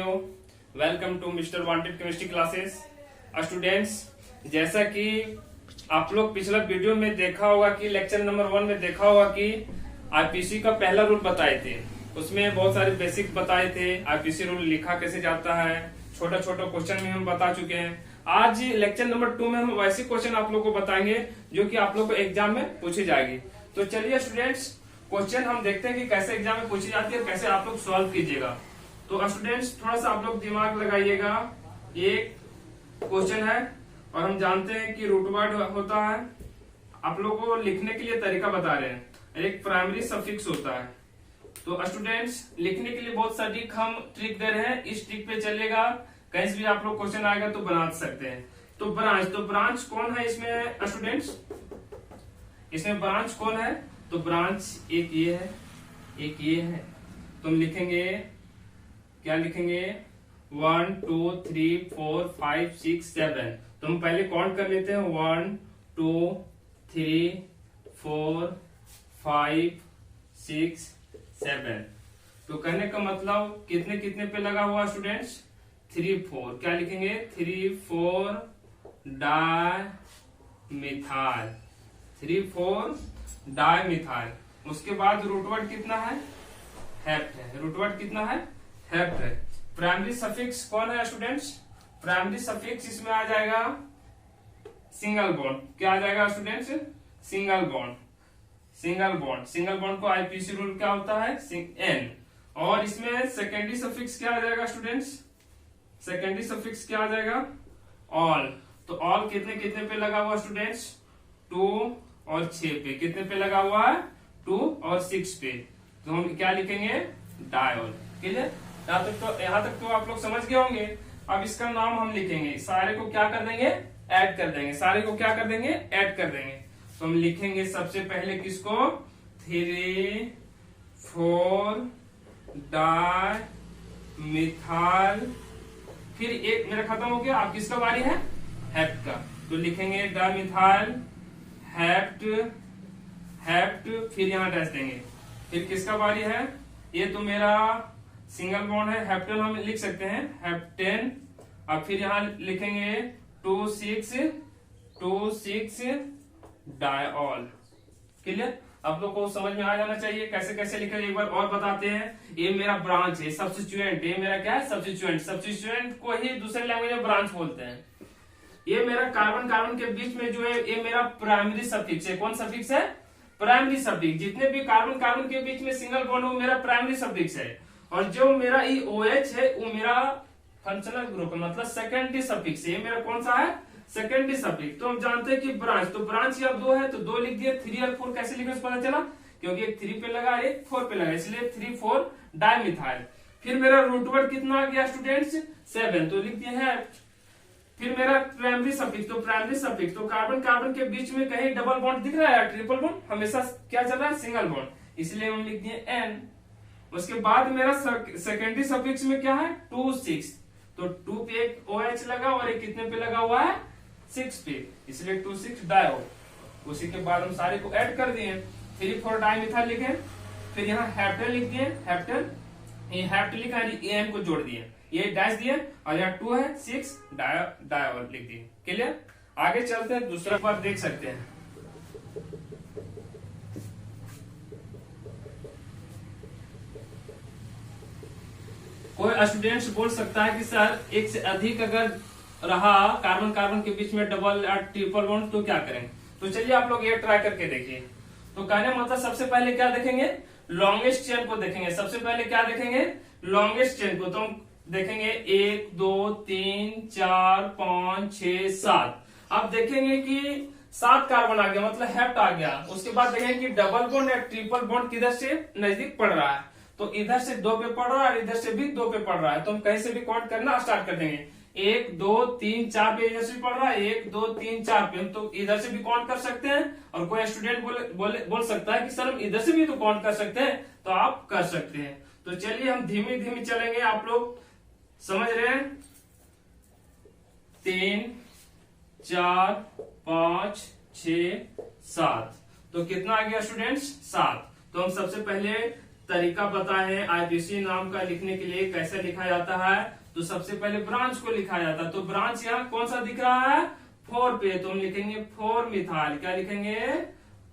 you. Welcome to Mr. Wanted Chemistry Classes. Students, जैसा कि आप लोग पिछला वीडियो में देखा होगा कि लेक्चर नंबर 1 में देखा होगा कि आईपीसी का पहला रूल बताए थे। उसमें बहुत सारे बेसिक बताए थे। आईपीसी रूल लिखा कैसे जाता है, छोटा छोटा क्वेश्चन में हम बता चुके हैं। आज लेक्चर नंबर 2 में हम वैसे क्वेश्चन आप लोग को बताएंगे जो कि आप लोग को एग्जाम में पूछी जाएगी। तो चलिए स्टूडेंट्स, क्वेश्चन हम देखते हैं कि कैसे एग्जाम में पूछी जाती है, कैसे आप लोग सॉल्व कीजिएगा। तो स्टूडेंट्स, थोड़ा सा आप लोग दिमाग लगाइएगा। एक क्वेश्चन है और हम जानते हैं कि रूट वर्ड होता है। आप लोगों को लिखने के लिए तरीका बता रहे हैं। एक प्राइमरी सफिक्स होता है। तो स्टूडेंट्स, लिखने के लिए बहुत सारी हम ट्रिक दे रहे हैं। इस ट्रिक पे चलेगा, कहीं से भी आप लोग क्वेश्चन आएगा तो बना सकते हैं। तो ब्रांच कौन है इसमें स्टूडेंट्स? इसमें ब्रांच कौन है? तो ब्रांच एक ये है, एक ये है। तुम लिखेंगे, क्या लिखेंगे? 1 2 3 4 5 6 7। तो हम पहले काउंट कर लेते हैं। 1 2 3 4 5 6 7। तो कहने का मतलब कितने कितने पे लगा हुआ स्टूडेंट्स? 3 4। क्या लिखेंगे? 3 4 डाई मिथाइल, 3 4 डाई मिथाइल। उसके बाद रूटवर्ड कितना है? हेप्ट है। रूटवर्ड कितना है? हेप्ट है। प्राइमरी सफिक्स कौन है स्टूडेंट्स? प्राइमरी सफिक्स इसमें आ जाएगा सिंगल बॉन्ड। क्या आ जाएगा students? Single bond. Single bond, single bond को आईपीसी रूल क्या होता है? एन। और इसमें सेकेंडरी सफिक्स क्या आ जाएगा स्टूडेंट्स? सेकेंडरी सफिक्स क्या आ जाएगा? ऑल। तो ऑल कितने कितने पे लगा हुआ स्टूडेंट्स? 2 और 6 पे। कितने पे लगा हुआ है? 2 और 6 पे। तो हम क्या लिखेंगे? डायोल। क्लियर? यहाँ तक तो आप लोग समझ गए होंगे। अब इसका नाम हम लिखेंगे। सारे को क्या कर देंगे? ऐड कर देंगे। सारे को क्या कर देंगे? ऐड कर देंगे। तो हम लिखेंगे सबसे पहले किसको? 3 4 डाई मिथाइल। फिर एक मेरा खत्म हो गया। अब किसका बारी है? हेप्ट का। तो लिखेंगे डाई मिथाइल हेप्ट, हेप्ट। फिर यहाँ डैश देंगे। फिर किसका बारी है? ये तो मेरा सिंगल बॉन्ड है, हेप्टेन हम लिख सकते हैं, हेप्टेन। अब फिर यहाँ लिखेंगे 2 6 डायऑल। क्लियर? आप लोग को समझ में आ जाना चाहिए कैसे कैसे लिखे। एक बार और बताते हैं। ये मेरा ब्रांच है, सब्स्टिट्यूएंट। ये मेरा क्या है? सब्स्टिट्यूएंट। सब्स्टिट्यूएंट को ही दूसरे लैंग्वेज में ब्रांच बोलते हैं। ये मेरा कार्बन कार्बन के बीच में जो है, ये मेरा प्राइमरी सफिक्स है। कौन सफिक्स है? Primary suffix. जितने भी कार्बन कार्बन के बीच में सिंगल बॉन्ड वो मेरा प्राइमरी सफिक्स है। और जो मेरा ई OH है वो मेरा फंक्शनल ग्रुप है, मतलब सेकेंडरी सफिक्स है। ये मेरा कौन सा है? Secondary suffix. तो हम जानते हैं कि ब्रांच, तो ब्रांच या 2 है तो 2 लिख दिए। 3 और 4 कैसे लिखे पता चला? क्योंकि एक 3 पे लगा, एक 4 पे लगा, इसलिए 3 4 डाइमिथाइल। फिर मेरा रूटवर्ड कितना आ गया स्टूडेंट्स? 7। तो लिख दिए है। फिर मेरा प्राइमरी सफिक्स, तो प्राइमरी सफिक्स तो कार्बन कार्बन के बीच में कहीं डबल बॉन्ड दिख रहा है? ट्रिपल बॉन्ड हमेशा क्या चल रहा है? सिंगल बॉन्ड, इसलिए हम लिख दिए N। उसके बाद मेरा सेकेंडरी सफिक्स में क्या है? 2 6। तो 2 पे एक OH लगा और एक कितने पे लगा हुआ है? 6 पे, इसलिए 2 6 डायो। उसी के बाद हम सारे को ऐड कर दिए। 3 4 डाइमिथाइल लिखे। फिर यहाँ हेप्टेन लिख दिए, हेप्टेन। ये हेप्ट लिखा है, एन को जोड़ दिए, ये डैश दिए, और यहाँ 2 है 6 डायोल लिख दिए। क्लियर? आगे चलते हैं, दूसरा बार देख सकते हैं। कोई स्टूडेंट्स बोल सकता है कि सर एक से अधिक अगर रहा कार्बन कार्बन के बीच में डबल या ट्रिपल बॉन्ड तो क्या करें? तो चलिए आप लोग ये ट्राई करके देखिए। तो कहने मतलब सबसे पहले क्या देखेंगे? लॉन्गेस्ट चेन को देखेंगे। सबसे पहले क्या देखेंगे? लॉन्गेस्ट चेन को। तो हम देखेंगे 1 2 3 4 5 6 7। अब देखेंगे कि 7 कार्बन आ गया, मतलब हेप्ट आ गया। उसके बाद देखेंगे कि डबल बॉन्ड या ट्रिपल बॉन्ड किधर से नजदीक पड़ रहा है। तो इधर से 2 पे पड़ रहा है और इधर से भी 2 पे पड़ रहा है। तो हम कहीं से भी काउंट करना स्टार्ट कर देंगे। 1 2 3 4 पे इधर से भी पड़ रहा है, 1 2 3 4 पे। हम तो इधर से भी काउंट कर सकते हैं। और कोई स्टूडेंट बोल सकता है कि सर हम इधर से भी तो काउंट कर सकते हैं। तो आप कर सकते हैं। तो चलिए हम धीमे धीमे चलेंगे। आप लोग समझ रहे हैं? 3 4 5 6 7। तो कितना आ गया स्टूडेंट्स? 7। तो हम सबसे पहले तरीका बताए हैं आईपीसी नाम का लिखने के लिए कैसे लिखा जाता है। तो सबसे पहले ब्रांच को लिखा जाता है। तो ब्रांच यहाँ कौन सा दिख रहा है, 4 पे, तो हम लिखेंगे 4 मिथाइल। क्या लिखेंगे,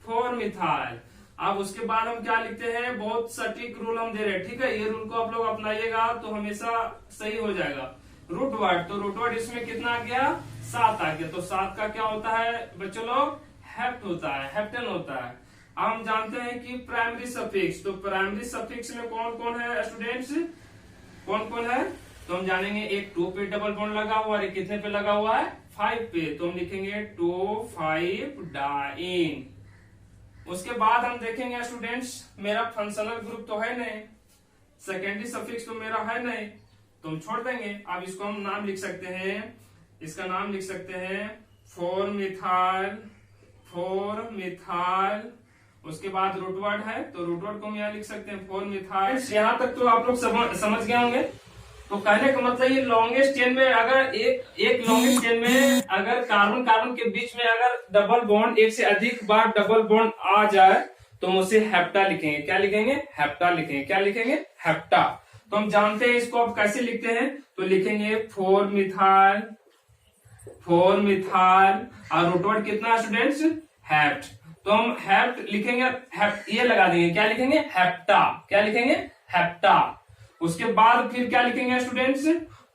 4 मिथाइल। अब उसके बाद हम क्या लिखते हैं, बहुत सटीक रूल हम दे रहे हैं, ठीक है। ये रूल को आप लोग अपनाइएगा तो हमेशा सही हो जाएगा। रूट वर्ड, तो रूट वर्ड इसमें कितना आ गया, 7 आ गया। तो 7 का क्या होता है बच्चों लोग, हेप्ट होता है, हेप्टेन होता है। अब हम जानते हैं कि प्राइमरी सफिक्स, तो प्राइमरी सफिक्स में कौन कौन है स्टूडेंट्स, कौन कौन है, तो हम जानेंगे। एक 2 पे डबल बॉन्ड लगा हुआ है, कितने पे लगा हुआ है, 5 पे, तो हम लिखेंगे 2,5 डाइन। उसके बाद हम देखेंगे स्टूडेंट्स, मेरा फंक्शनल ग्रुप तो है नहीं, सेकेंडरी सफिक्स तो मेरा है नहीं, तो हम छोड़ देंगे। अब इसको हम नाम लिख सकते हैं, इसका नाम लिख सकते हैं 4 मिथाइल, 4 मिथाइल। उसके बाद रूट वर्ड है, तो रूट वर्ड को हम यहाँ लिख सकते हैं 4 मिथाइल। यहाँ तक तो आप लोग समझ गए होंगे। तो कहने का मतलब ये लॉन्गेस्ट चेन में अगर एक लॉन्गेस्ट चेन में अगर कार्बन कार्बन के बीच में अगर डबल बॉन्ड, एक से अधिक बार डबल बॉन्ड आ जाए तो हम उसे हेप्टा लिखेंगे। क्या लिखेंगे, हेप्टा लिखेंगे। क्या लिखेंगे, हेप्टा। तो हम जानते हैं इसको आप कैसे लिखते हैं, तो लिखेंगे 4 मिथाइल, 4 मिथाइल, और रूट वर्ड कितना स्टूडेंट्स, हेप्ट। तो हम हेप्ट लिखेंगे, ये लगा देंगे, क्या लिखेंगे, हेप्टा। क्या लिखेंगे, हेप्टा। उसके बाद फिर क्या लिखेंगे स्टूडेंट्स,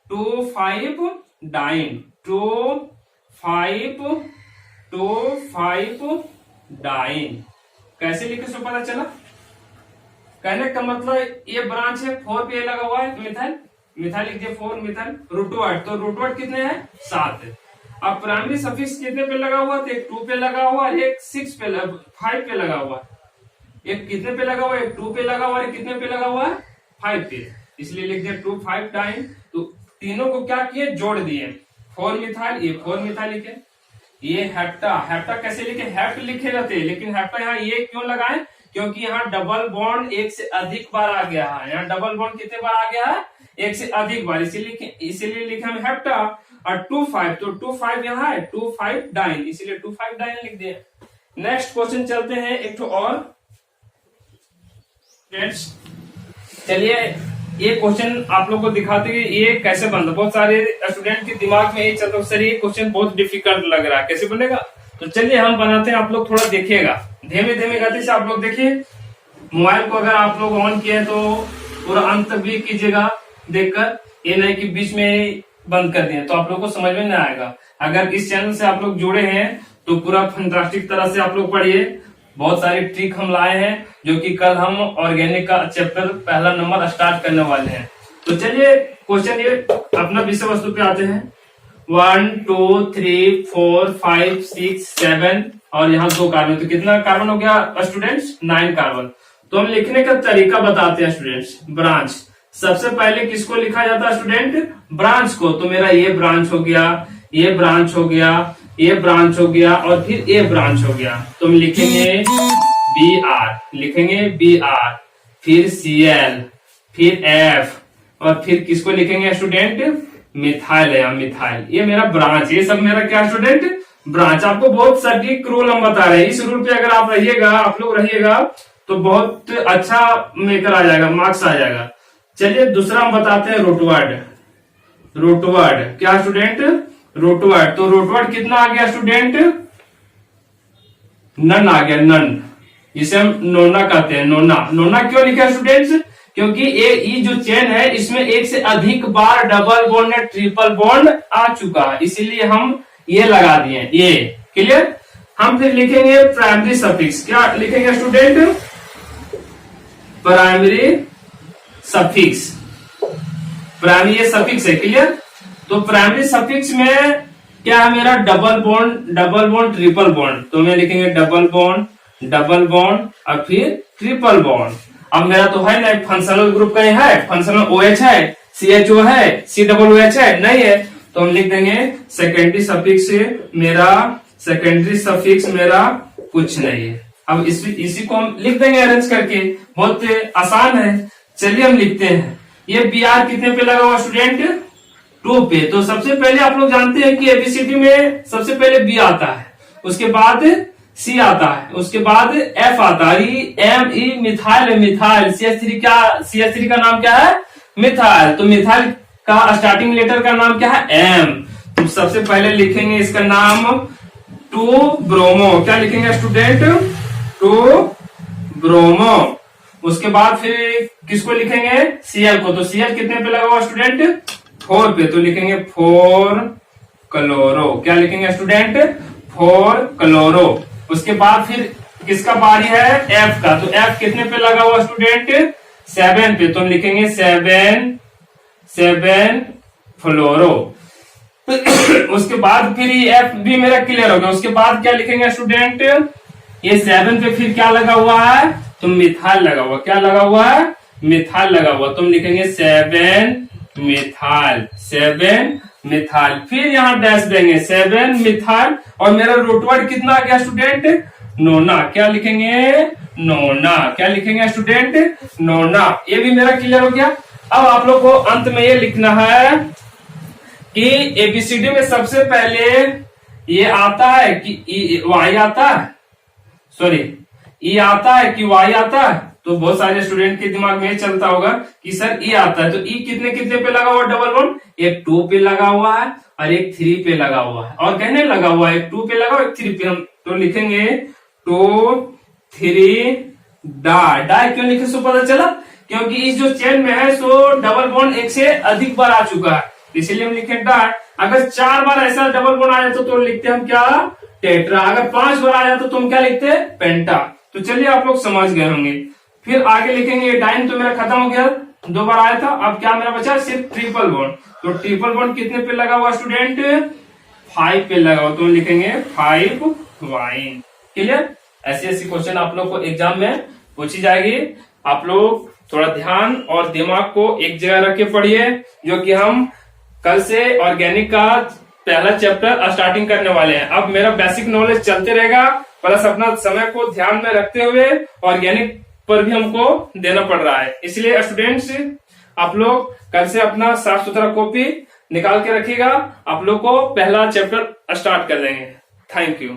2,5 डाइन, 2,5 डाइन। कैसे लिखे सो पता चला। कहने का मतलब ये ब्रांच है, 4 पे लगा हुआ है मिथाइल, मिथाइल लिख दिया 4 मिथाइल। रूट वर्ड, तो रूट वर्ड कितने हैं, 7 है। अब प्राइमरी सफिक्स कितने पे लगा हुआ, तो एक 2 पे लगा हुआ है, एक 5 पे लगा हुआ है। एक कितने पे लगा हुआ है, एक 2 पे लगा हुआ है, कितने पे लगा हुआ है, 5 पे, इसलिए लिख दिया 2,5 डाइन। तो तीनों को क्या किए, जोड़ दिए, 4 मिथाइल, ये 4 मिथाइल लिखे, ये हेप्टा। हेप्टा कैसे लिखे, हेप्ट लिखे रहते, लेकिन हेप्टा यहाँ ये क्यों लगाए, क्योंकि यहाँ डबल बॉन्ड एक से अधिक बार आ गया है। यहाँ डबल बॉन्ड कितने बार आ गया है, एक से अधिक बार, इसीलिए लिखे हम हेप्टा। और 2,5, तो 2,5 यहाँ है, 2,5 डाइन, इसीलिए 2,5 डाइन लिख दिए। नेक्स्ट क्वेश्चन चलते हैं एक तो और। चलिए ये क्वेश्चन आप लोग को दिखाते हैं ये कैसे बनता। बहुत सारे स्टूडेंट के दिमाग में ये चलता है सर ये क्वेश्चन बहुत डिफिकल्ट लग रहा है, कैसे बनेगा। तो चलिए हम बनाते हैं, आप लोग थोड़ा देखिएगा, धीमे धीमे गति से आप लोग देखिए। मोबाइल को अगर आप लोग ऑन किए तो पूरा अंत तक भी कीजिएगा देखकर, ये नहीं कि बीच में बंद कर दिए तो आप लोग को समझ में नहीं आएगा। अगर इस चैनल से आप लोग जुड़े हैं तो पूरा फैंटास्टिक तरह से आप लोग पढ़िए। बहुत सारे ट्रिक हम लाए हैं जो कि कल हम ऑर्गेनिक का चैप्टर पहला नंबर स्टार्ट करने वाले हैं। तो चलिए क्वेश्चन ये अपना विषय वस्तु पे आते हैं। 1 2 3 4 5 6 7 और यहाँ 2 कार्बन, तो कितना कार्बन हो गया स्टूडेंट्स, 9 कार्बन। तो हम लिखने का तरीका बताते हैं स्टूडेंट्स। ब्रांच, सबसे पहले किसको लिखा जाता है स्टूडेंट, ब्रांच को। तो मेरा ये ब्रांच हो गया, ये ब्रांच हो गया, ये ब्रांच हो गया और फिर ये ब्रांच हो गया। तो हम लिखेंगे BR, लिखेंगे BR, फिर Cl, फिर F और फिर किसको लिखेंगे स्टूडेंट, मिथाइल है, मिथाइल। ये मेरा ब्रांच, ये सब मेरा क्या स्टूडेंट, ब्रांच। आपको बहुत सटीक रूल हम बता रहे हैं, इस रूल पे अगर आप रहिएगा, आप लोग रहिएगा तो बहुत अच्छा मेकर आ जाएगा, मार्क्स आ जाएगा। चलिए दूसरा हम बताते हैं रूटवर्ड। रूटवर्ड क्या स्टूडेंट, रूटवर्ड। तो रूटवर्ड कितना आ गया स्टूडेंट, नन आ गया, नन, जिसे हम नोना कहते हैं, नोना। नोना क्यों लिखा स्टूडेंट्स, क्योंकि ये जो चेन है इसमें एक से अधिक बार डबल बॉन्ड या ट्रिपल बॉन्ड आ चुका है, इसीलिए हम ये लगा दिए, ये क्लियर। हम फिर लिखेंगे प्राइमरी सफिक्स। क्या लिखेंगे स्टूडेंट, प्राइमरी सफिक्स। प्राइमरी ये सफिक्स है, क्लियर। तो प्राइमरी सफिक्स में क्या है मेरा, डबल बॉन्ड ट्रिपल बॉन्ड। तो मैं लिखेंगे डबल बॉन्ड और फिर ट्रिपल बॉन्ड। अब मेरा तो है ना फंक्शनल ग्रुप कहीं है, फंक्शनल OH है, CHO है, COOH है, नहीं है, तो हम लिख देंगे सेकेंडरी सफिक्स मेरा कुछ नहीं है। अब इसी को हम लिख देंगे अरेंज करके, बहुत आसान है। चलिए हम लिखते हैं। ये BR कितने पे लगा हुआ स्टूडेंट, 2 पे। तो सबसे पहले आप लोग जानते हैं कि ABCD में सबसे पहले B आता है, उसके बाद सी आता है, उसके बाद एफ आता है, ME मिथाइल है, मिथाइल। CH3 का नाम क्या है? मिथाइल। तो मिथाइल का स्टार्टिंग लेटर का नाम क्या है? M। तो सबसे पहले लिखेंगे इसका नाम 2 ब्रोमो। क्या लिखेंगे स्टूडेंट? 2 ब्रोमो। उसके बाद फिर किसको लिखेंगे? Cl को। तो Cl कितने पे लगा हुआ स्टूडेंट? 4 पे। तो लिखेंगे 4 क्लोरो। क्या लिखेंगे स्टूडेंट? 4 क्लोरो। उसके बाद फिर किसका बारी है? F का। तो F कितने पे लगा हुआ स्टूडेंट? 7 पे। तो हम लिखेंगे 7 फ्लोरो। उसके बाद फिर ये F भी मेरा क्लियर हो गया। उसके बाद क्या लिखेंगे स्टूडेंट? ये 7 पे फिर क्या लगा हुआ है? तो मिथाइल लगा हुआ। क्या लगा हुआ है? मिथाइल लगा हुआ। तुम लिखेंगे 7 मिथाइल, 7 मिथाइल। फिर यहाँ डैश देंगे 7 मिथाइल। और मेरा रूट वर्ड कितना आ गया स्टूडेंट? नोना। क्या लिखेंगे? नोना। क्या लिखेंगे स्टूडेंट? नोना। ये भी मेरा क्लियर हो गया। अब आप लोग को अंत में ये लिखना है कि एबीसीडी में सबसे पहले ये आता है कि वाई आता है, सॉरी ई आता है कि वाई आता है। तो बहुत सारे स्टूडेंट के दिमाग में चलता होगा कि सर ई आता है। तो ई कितने कितने पे लगा हुआ? डबल 1। एक 2 पे लगा हुआ है और एक 3 पे लगा हुआ है। और कहने लगा हुआ है, एक 2 पे लगा हुआ, एक 3 पे। हम तो लिखेंगे 2 3 डाई। क्यों लिखे सो पता चला? क्योंकि इस जो चेन में है सो डबल बॉन्ड एक से अधिक बार आ चुका है, इसीलिए हम लिखे डाई। अगर 4 बार ऐसा डबल बॉन्ड आ जाता तो लिखते हम क्या? टेट्रा। अगर 5 बार आ जाता तो हम क्या लिखते? पेंटा। तो चलिए आप लोग समझ गए होंगे। फिर आगे लिखेंगे डाइन। तो मेरा खत्म हो गया, 2 बार आया था। अब क्या मेरा बचा? सिर्फ ट्रिपल बॉन्ड। तो ट्रिपल बॉन्ड कितने पे लगा हुआ स्टूडेंट? 5 पे लगा हुआ। तो लिखेंगे 5 वाइन। क्लियर? ऐसे क्वेश्चन आप लोग को एग्जाम में पूछी जाएगी। आप लोग थोड़ा ध्यान और दिमाग को एक जगह रख के पढ़िए, जो कि हम कल से ऑर्गेनिक का पहला चैप्टर स्टार्टिंग करने वाले हैं। अब मेरा बेसिक नॉलेज चलते रहेगा, प्लस अपना समय को ध्यान में रखते हुए ऑर्गेनिक पर भी हमको देना पड़ रहा है। इसलिए स्टूडेंट्स आप लोग कल से अपना साफ सुथरा कॉपी निकाल के रखिएगा। आप लोग को पहला चैप्टर स्टार्ट कर देंगे। Thank you.